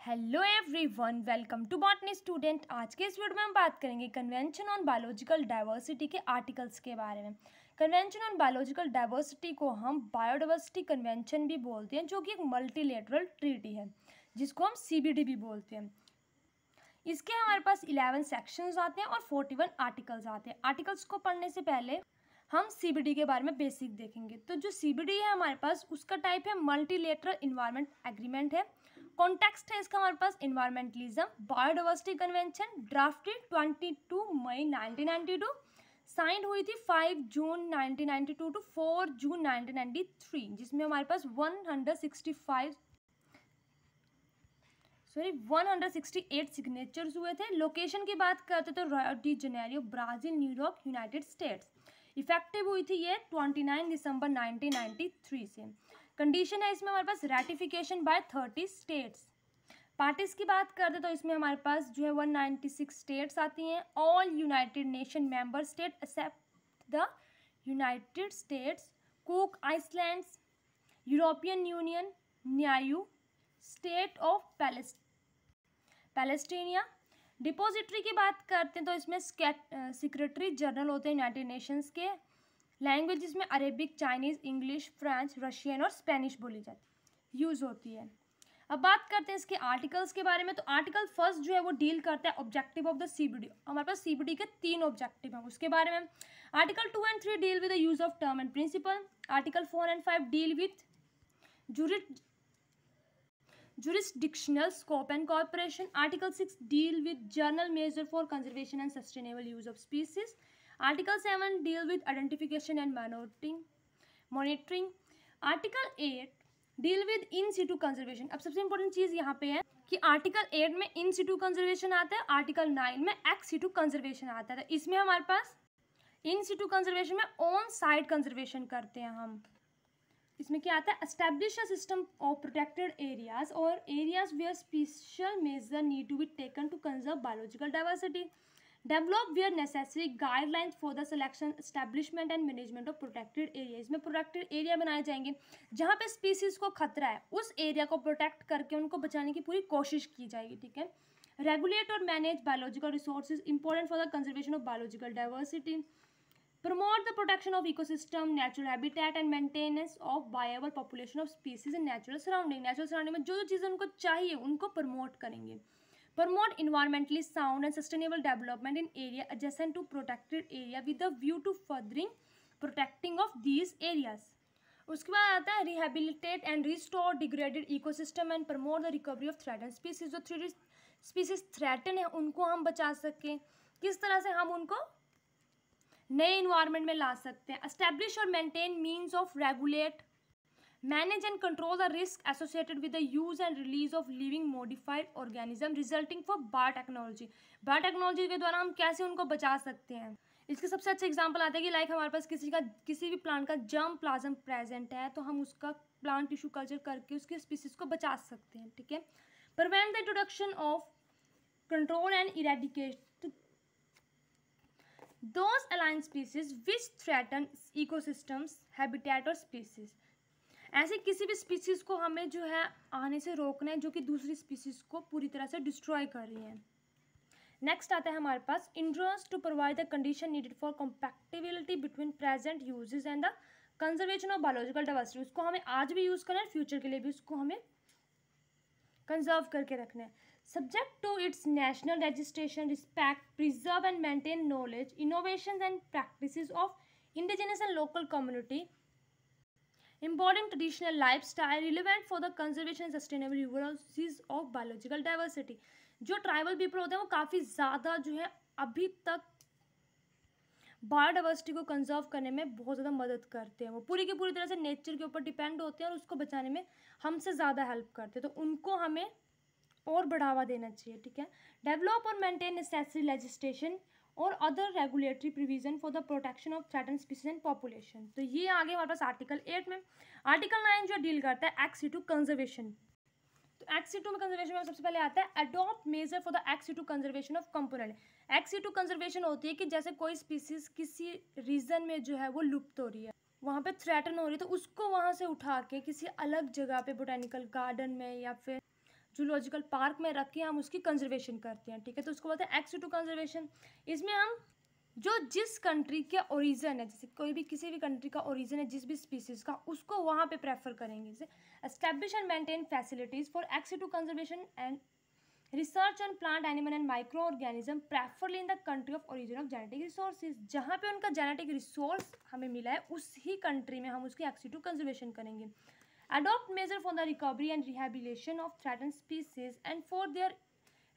Hello everyone, welcome to botany student. आज के इस वीडियो में हम बात करेंगे कन्वेंशन ऑन बायोलॉजिकल डाइवर्सिटी के आर्टिकल्स के बारे में। कन्वेंशन ऑन बायोलॉजिकल डाइवर्सिटी को हम बायोडाइवर्सिटी कन्वेंशन भी बोलते हैं, जो कि एक मल्टीलेटरल ट्रीटी है जिसको हम सीबीडी भी बोलते हैं। इसके हमारे पास 11 सेक्शंस आते हैं और 41 आर्टिकल्स आते हैं। आर्टिकल्स को पढ़ने से पहले हम सीबीडी के बारे में बेसिक देखेंगे। तो जो सीबीडी है हमारे पास, उसका टाइप है मल्टीलेटरल इन्वायरमेंट एग्रीमेंट है। कॉन्टेक्स्ट है इसका हमारे पास इन्वायरमेंटलिज्म, बायोडाइवर्सिटी कन्वेंशन, ड्राफ्टेड 22 मई 1992, साइंड हुई थी 5 जून 1992 टू 4 जून 1993, जिसमें हमारे पास 168 सिग्नेचर्स हुए थे। लोकेशन की बात करते तो Rio de Janeiro, Brazil, New York, United states. Effective हुई थी ये 29 दिसंबर 1993 से। कंडीशन है इसमें हमारे पास रेटिफिकेशन बाय 30 स्टेट्स। पार्टीज की बात करते तो इसमें हमारे पास जो है 196 स्टेट्स आती हैं। All United Nation member state except the United States, Cook Islands, European Union, Niue, State of Palestine. Depository की बात करते हैं तो इसमें सेक्रेटरी जनरल होते हैं यूनाइटेड नेशंस के। लैंग्वेज इसमें Arabic, Chinese, English, French, Russian और स्पेनिश बोली जाती यूज़ होती है। अब बात करते हैं इसके आर्टिकल्स के बारे में। तो आर्टिकल फर्स्ट जो है वो डील करता है ऑब्जेक्टिव ऑफ द सीबीडी। हमारे पास सीबीडी के 3 ऑब्जेक्टिव हैं, उसके बारे में। Article 2 and 3 deal with the use of term and principle. Article 4 and 5 deal with jurisdictional scope and cooperation. Article 6 deal with general measure for conservation and sustainable use of species. Article 7 deal with identification and monitoring. Article 8 deal with in situ conservation. अब सबसे important चीज़ यहाँ पे है कि article 8 में in situ conservation आता है, article 9 में ex situ conservation आता है। तो इसमें हमारे पास in situ conservation में on site conservation करते हैं हम। इसमें क्या आता है, establish a system of protected areas or areas where special measure need to be taken to conserve biological diversity. Develop where necessary guidelines for the selection, establishment and management of protected area. इसमें protected area बनाए जाएंगे जहाँ पे species को खतरा है, उस area को प्रोटेक्ट करके उनको बचाने की पूरी कोशिश की जाएगी। ठीक है। रेगुलेट और manage biological resources, important for the conservation of biological diversity. Promote the protection of ecosystem, natural habitat and maintenance of viable population of species in natural surrounding. Natural surrounding में जो चीज़ें उनको चाहिए उनको promote करेंगे। Promote environmentally sound and sustainable development in area adjacent to protected area with a view to furthering protecting of these areas. उसके बाद आता है rehabilitate and restore degraded ecosystem and promote the recovery of threatened species. जो species threatened है उनको हम बचा सकें, किस तरह से हम उनको नए इन्वायरमेंट में ला सकते हैं। एस्टैब्लिश और maintain means of regulate, manage and control the risk associated with the use and release of living modified organism resulting for biotechnology. Biotechnology के द्वारा हम कैसे उनको बचा सकते हैं। इसके सबसे अच्छे एग्जाम्पल आते हैं कि लाइक हमारे पास किसी भी प्लांट का जर्म प्लाज्म प्रेजेंट है तो हम उसका प्लांट टिश्यू कल्चर करके उसके स्पीसीज को बचा सकते हैं। ठीक है। Prevent the introduction of, control and eradicate those alien species which threaten ecosystems, habitat और species। ऐसे किसी भी स्पीसीज को हमें जो है आने से रोकना है जो कि दूसरी स्पीसीज को पूरी तरह से डिस्ट्रॉय कर रही हैं। नेक्स्ट आता है हमारे पास interest to provide the condition needed for compatibility between present uses and the conservation of biological diversity. उसको हमें आज भी यूज़ करना है, फ्यूचर के लिए भी उसको हमें कंजर्व करके रखना है। Subject to its national registration, respect, preserve and maintain knowledge, innovations and practices of indigenous and local community, embodying traditional lifestyle relevant for the conservation and sustainable uses of biological diversity। जो tribal people होते हैं वो काफ़ी ज़्यादा जो है अभी तक बायोडाइवर्सिटी को कंजर्व करने में बहुत ज़्यादा मदद करते हैं। वो पूरी की पूरी तरह से नेचर के ऊपर डिपेंड होते हैं और उसको बचाने में हमसे ज़्यादा हेल्प करते हैं, तो उनको हमें और बढ़ावा देना चाहिए। ठीक है। डेवलप और मेंटेन नेसेसरी लेजिस्लेशन और other regulatory provision for the protection of threaten species and population. तो ये आगे हमारे पास आर्टिकल 8 में। आर्टिकल 9 जो डील करता है एक्स सिटू कंजर्वेशन। तो एक्स सिटू में कंजर्वेशन में सबसे पहले आता है adopt measure for the ex situ conservation of component. Ex situ conservation होती है कि जैसे कोई स्पीसीज किसी रीजन में जो है वो लुप्त हो रही है, वहाँ पे थ्रेटन हो रही है, तो उसको वहाँ से उठा के किसी अलग जगह पे बोटेनिकल गार्डन में या फिर जूलॉजिकल पार्क में रख के हम उसकी कंजर्वेशन करते हैं, ठीक है। तो उसको बोलते हैं एक्स टू कंजर्वेशन। इसमें हम जो जिस कंट्री के ओरिजिन है, जैसे कोई भी किसी भी कंट्री का ओरिजिन है जिस भी स्पीसीज का, उसको वहाँ पे प्रेफर करेंगे। जैसे establish and maintain facilities for ex situ conservation and research on plant animal and micro organism preferably in the country of origin of genetic resources. जहाँ पे उनका जेनेटिक रिसोर्स हमें मिला है उस ही कंट्री में हम उसकी एक्स2 कंजर्वेशन करेंगे। Adopt measure for the recovery and rehabilitation of threatened species and for their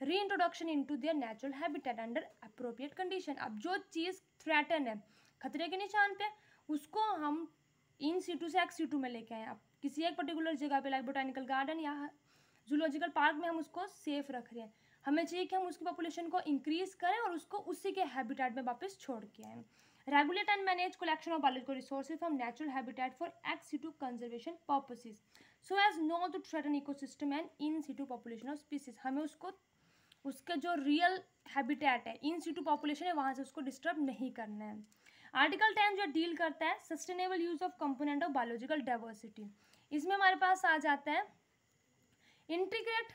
reintroduction into their natural habitat under appropriate condition. अब जो चीज़ थ्रेटन है, खतरे के निशान पे, उसको हम इन सीटू से एक्स2 में लेके आए। अब किसी एक पर्टिकुलर जगह पे लाइक बोटानिकल गार्डन या जूलॉजिकल पार्क में हम उसको सेफ रख रहे हैं, हमें चाहिए कि हम उसकी पॉपुलेशन को इंक्रीज करें और उसको उसी के हैबिटेट में वापस छोड़ के आए। Regulate and manage collection of biological resources from natural habitat for ex situ conservation purposes so as not to threaten ecosystem and in situ population of species. हमें उसको उसके जो रियल हैबिटेट है, इन सीटू पॉपुलेशन है, वहाँ से उसको disturb नहीं करना है। आर्टिकल 10 जो डील करता है sustainable use of component of biological diversity. इसमें हमारे पास आ जाता है integrate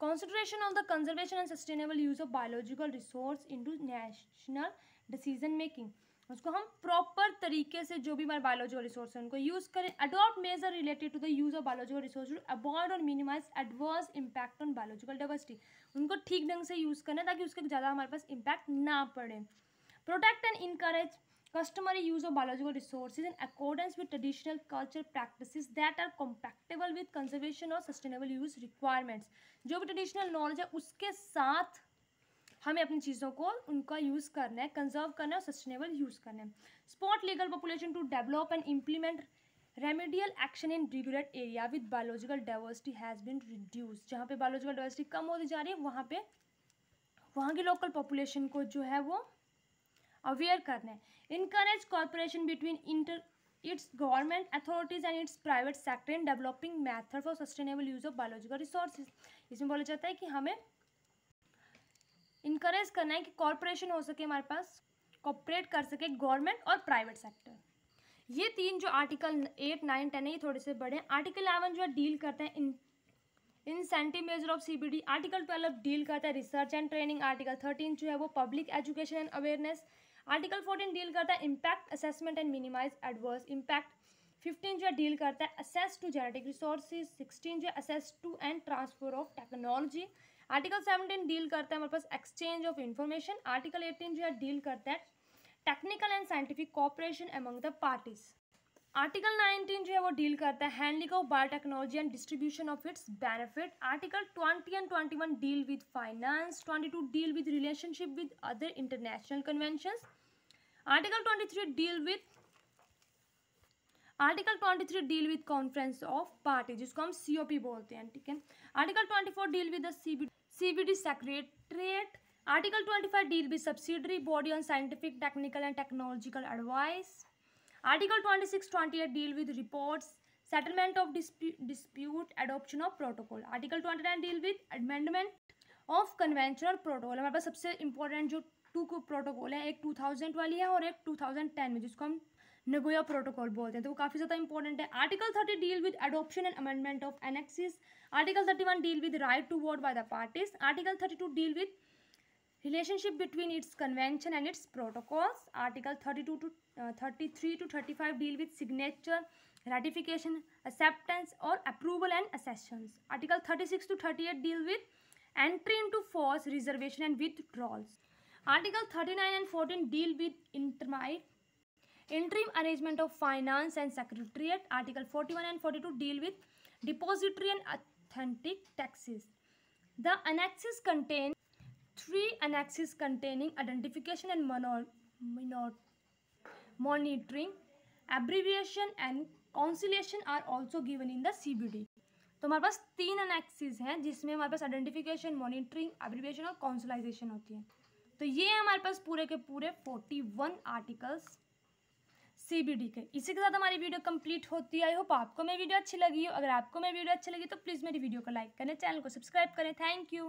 consideration of the conservation and sustainable use of biological resource into national decision making। उसको हम प्रॉपर तरीके से जो भी हमारे बायोलॉजिकल रिसोर्स है उनको यूज़ करें। Adopt measure related to the use of biological resource to avoid or minimise adverse impact on biological diversity. उनको ठीक ढंग से यूज़ करना है ताकि उसके ज़्यादा हमारे पास इम्पैक्ट ना पड़े। Protect and encourage customary use of biological resources in accordance with traditional cultural practices that are compatible with conservation or sustainable use requirements। जो भी ट्रेडिशनल नॉलेज है उसके साथ हमें अपनी चीज़ों को उनका यूज़ करना है, कंजर्व करना है और सस्टेनेबल यूज़ करना है। Spot legal population to develop and implement remedial action in regulate area with biological diversity has been reduce. जहाँ पे बायोलॉजिकल डाइवर्सिटी कम होती जा रही है वहाँ पे वहाँ की लोकल पॉपुलेशन को जो है वो अवेयर करना है। Encourage corporation between its government authorities and it's private sector in developing method for sustainable use of biological resources. इसमें बोला जाता है कि हमें इनकरेज करना है कि कॉर्पोरेशन हो सके, हमारे पास कॉपरेट कर सके गवर्नमेंट और प्राइवेट सेक्टर। ये तीन जो आर्टिकल 8, 9, 10 है ये थोड़े से बड़े हैं। आर्टिकल 11 जो है डील करते हैं incentive measure of CBD. Article 12 deal करता है रिसर्च एंड ट्रेनिंग। आर्टिकल 13 जो है वो public education and awareness. Article 14 deal करता है impact assessment and minimize adverse impact. 15 जो है डील करता है असेस टू जेनेटिक रिसोर्सेज। 16 जो है access to and transfer of technology. Article 17 deal करता है हमारे पास एक्सचेंज ऑफ इंफॉर्मेशन। आर्टिकल 18 जो है डील करता है technical and scientific cooperation among the parties. Article 19 जो है वो डील करता है handling of biotechnology and distribution of its benefit. Article 20 and 21 deal with finance. 22 deal with relationship with other international conventions. Article 23 deal with conference of party जिसको हम COP बोलते हैं, ठीक है। Article 24 deal with the CBD secretariat. Article 25 deal with subsidiary body on scientific technical and technological advice. Article 26, 28 deal with reports, settlement of dispute, adoption of protocol. Article 29 deal with amendment of convention और protocol। हमारे पास सबसे important जो 2 protocol है, एक 2000 वाली है और एक 2010 में जिसको हम नगोया प्रोटोकॉल बोलते हैं, तो वो काफ़ी ज़्यादा इंपॉर्टेंट है। Article 30 deal with adoption and amendment of annexes. Article 31 deal with right to vote by the parties. Article 32 deal with relationship between its convention and its protocols. Article 32 to 33 to 35 deal with signature, ratification, acceptance or approval and accessions. Article 36 to 38 deal with entry into force, reservation and withdrawals. Article 39 and 14 deal with interim arrangement of finance and secretariat. Article 41 and 42 deal with depository and authentic taxes. The annexes contain 3 annexes containing identification and monitoring, abbreviation and conciliation are also given in the CBD। तो हमारे पास 3 annexes हैं जिसमें हमारे पास identification, monitoring, abbreviation और कॉन्सुलाइजेशन होती है। तो ये हमारे पास पूरे के पूरे 41 आर्टिकल्स CBD के। इसी के साथ हमारी वीडियो कंप्लीट होती है। आई होप आपको मेरी वीडियो अच्छी लगी हो। अगर आपको मेरी वीडियो अच्छी लगी तो प्लीज़ मेरी वीडियो को लाइक करें, चैनल को सब्सक्राइब करें। Thank you.